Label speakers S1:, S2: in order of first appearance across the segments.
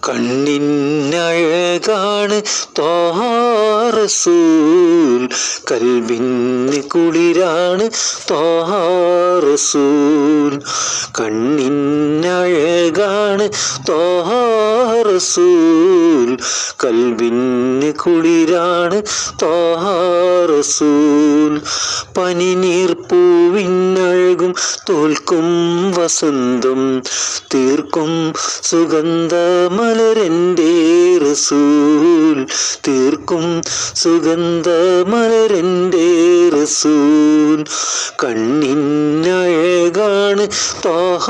S1: കണ്ണിനഴകാണ് ത്വാഹ റസൂൽ, കൽബിന് കുളിരാണ് ത്വാഹ റസൂൽ. കണ്ണിനഴകാണ് ത്വാഹ റസൂൽ, കൽബിന് കുളിരാണ് ത്വാഹ റസൂൽ. പനിനീർപ്പൂവിനഴകും തോൽക്കും വസന്തം തീർക്കും സുഗന്ധമലരൻ്റെ റസൂൽ, തീർക്കും സുഗന്ധമലരൻ്റെ റസൂൽ. കണ്ണിനഴകാണ് ത്വാഹ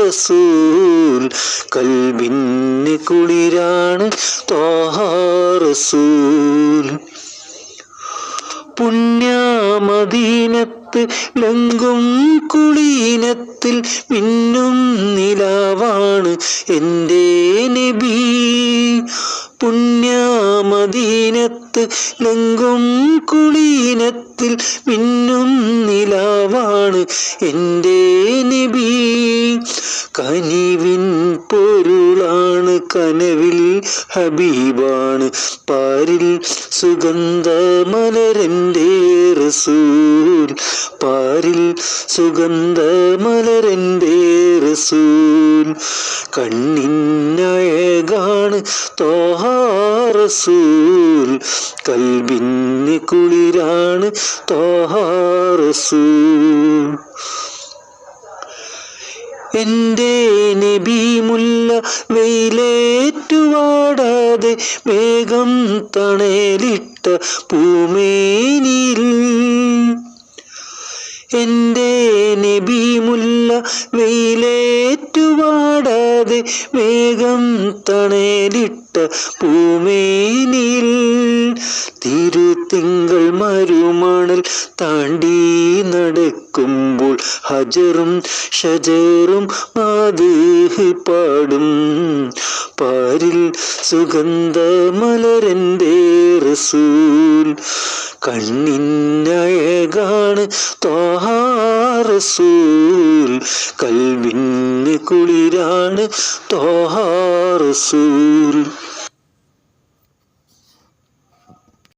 S1: റസൂൽ, കൽബിന് കുളിരാണ് ത്വാഹ റസൂൽ. പുണ്യമദീനത്ത് ലങ്കും കുളീനത്തിൽ മിന്നും നിലാവാണ് എൻ്റെ നബി. പുണ്യമദീനത്ത് ലങ്കും കുളീനത്തിൽ മിന്നും നിലാവാണ് എൻ്റെ നബി. കനിവിൻ പൊരുളാണ് കനവിൽ ഹബീബാണ് പാരിൽ സുഗന്ധമലരൻ്റെ റസൂൽ, പാരിൽ സുഗന്ധമലരൻ്റെ റസൂൽ. കണ്ണിനഴകാണ് ത്വാഹ റസൂൽ, കൽബിന് കുളിരാണ് ത്വാഹ റസൂൽ. എൻ്റെ നബി മുല്ല വെയിലേറ്റുവാടാതെ വേഗം തണലിട്ട പൂമേനിൽ, എൻ്റെ നബി മുല്ല വെയിലേറ്റുവാടാതെ വേഗം തണലിട്ട പൂമേനിൽ. തിരുത്തിങ്കൾ മരുമണൽ താണ്ടി നടക്കുമ്പോൾ ഹജറും ഷജറും മാദ്ഹ് പാടും പാരിൽ സുഗന്ധമലരൻ്റെ റസൂൽ. കണ്ണിനഴകാണ് ത്വാഹ റസൂൽ, കൽബിന് കുളിരാണ് ത്വാഹ റസൂൽ.